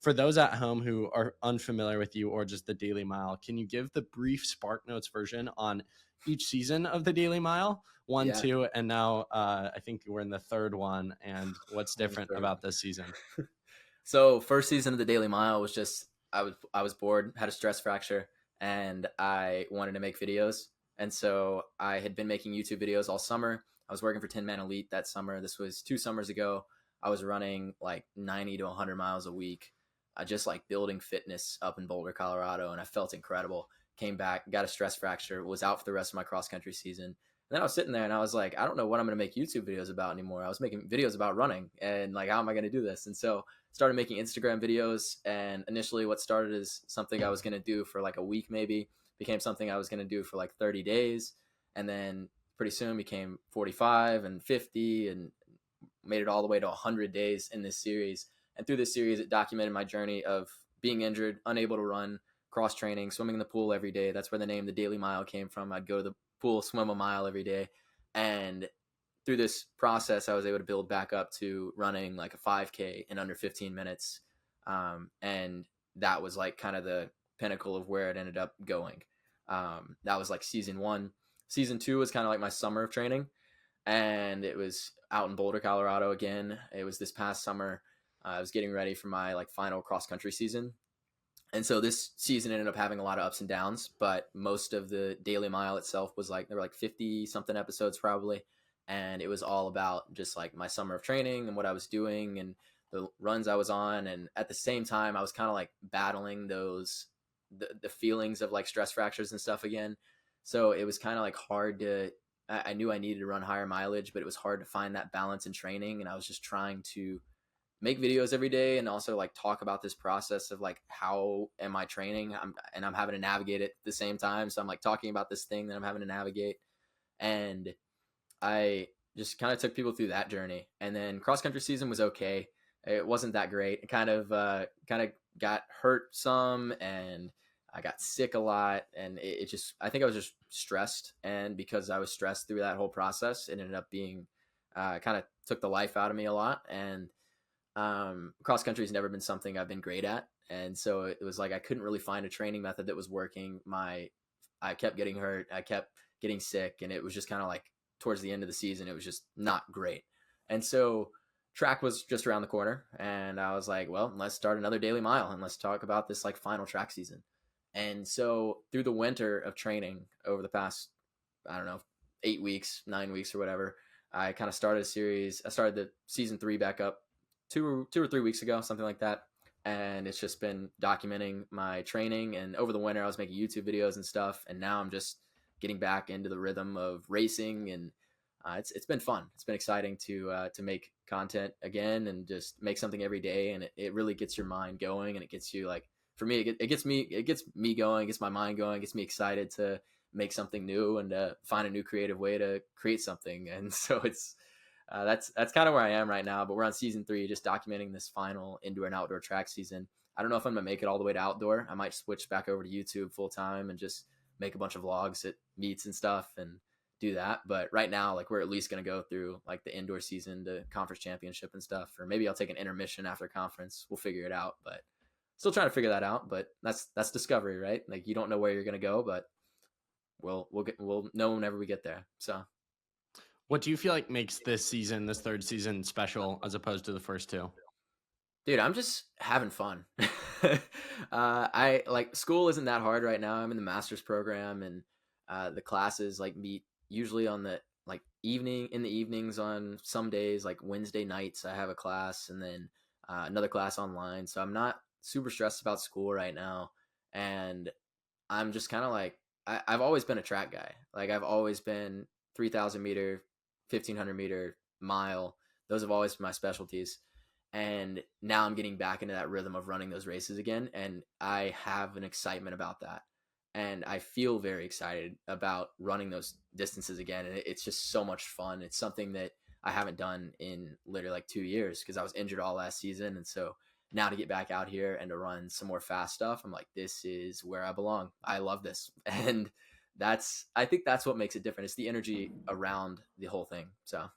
For those at home who are unfamiliar with you or just the Daily Mile, can you give the brief Spark Notes version on each season of the Daily Mile? One, Yeah, two, and now I think we're in the third one. And what's on the different third about one. this season? So first season of the Daily Mile was just I was bored, had a stress fracture, and I wanted to make videos. And so I had been making YouTube videos all summer. I was working for Tin Man Elite that summer. This was 2 summers ago. I was running like 90 to 100 miles a week, just like building fitness up in Boulder, Colorado, and I felt incredible. Came back, got a stress fracture, was out for the rest of my cross country season. And then I was sitting there and I was like, I don't know what I'm going to make YouTube videos about anymore. I was making videos about running and like, how am I going to do this? And so started making Instagram videos. And initially, what started as something I was going to do for like a week, maybe became something I was going to do for like 30 days. And then pretty soon became 45 and 50 and made it all the way to 100 days in this series. And through this series, it documented my journey of being injured, unable to run, cross training, swimming in the pool every day. That's where the name The Daily Mile came from. I'd go to the pool, swim a mile every day. And through this process, I was able to build back up to running like a 5K in under 15 minutes. And that was like kind of the pinnacle of where it ended up going. That was like season one. Season two was kind of like my summer of training. And it was out in Boulder, Colorado again. It was this past summer. I was getting ready for my like final cross country season. And so this season ended up having a lot of ups and downs, but most of the Daily Mile itself was like, there were like 50 something episodes probably. And it was all about just like my summer of training and what I was doing and the runs I was on. And at the same time, I was kind of like battling the feelings of like stress fractures and stuff again. So it was kind of like hard to, I knew I needed to run higher mileage, but it was hard to find that balance in training. And I was just trying to make videos every day and also like talk about this process of like how am I training, I'm having to navigate it at the same time. So I'm like talking about this thing that I'm having to navigate. And I just kind of took people through that journey. And then cross country season was okay. It wasn't that great. It kind of got hurt some, and I got sick a lot. And it just, I think I was just stressed. And because I was stressed through that whole process, it ended up being kind of took the life out of me a lot. And cross country has never been something I've been great at. And so it was like I couldn't really find a training method that was working. I kept getting hurt. I kept getting sick, and it was just kind of like towards the end of the season, it was just not great. And so track was just around the corner, and I was like, well, let's start another Daily Mile and let's talk about this like final track season. And so through the winter of training over the past, I don't know, 8 weeks, 9 weeks or whatever, I kind of started a series. I started the season three back up two or 3 weeks ago, something like that. And it's just been documenting my training. And over the winter, I was making YouTube videos and stuff. And now I'm just getting back into the rhythm of racing, and it's been fun. It's been exciting to make content again and just make something every day. And it really gets your mind going, and it gets you like, for me, it gets me going, it gets my mind going, it gets me excited to make something new and find a new creative way to create something. And so it's that's kind of where I am right now. But we're on season three, just documenting this final indoor and outdoor track season. I don't know if I'm gonna make it all the way to outdoor. I might switch back over to YouTube full time and just make a bunch of vlogs at meets and stuff and do that. But right now, like we're at least gonna go through like the indoor season to conference championship and stuff, or maybe I'll take an intermission after conference. We'll figure it out, but still trying to figure that out. But that's discovery, right? Like you don't know where you're gonna go, but we'll know whenever we get there. So What do you feel like makes this season, this third season, special as opposed to the first two? dude, I'm just having fun. I like school isn't that hard right now. I'm in the master's program, and the classes like meet usually on the like evening in the evenings on some days. Like Wednesday nights, I have a class, and then another class online. So I'm not super stressed about school right now, and I'm just kind of like I've always been a track guy. Like I've always been 3,000 meter, 1,500 meter, mile. Those have always been my specialties. And now I'm getting back into that rhythm of running those races again, and I have an excitement about that. And I feel very excited about running those distances again. And it's just so much fun. It's something that I haven't done in literally like 2 years because I was injured all last season. And so now to get back out here and to run some more fast stuff, I'm like, this is where I belong. I love this. And I think that's what makes it different. It's the energy around the whole thing. So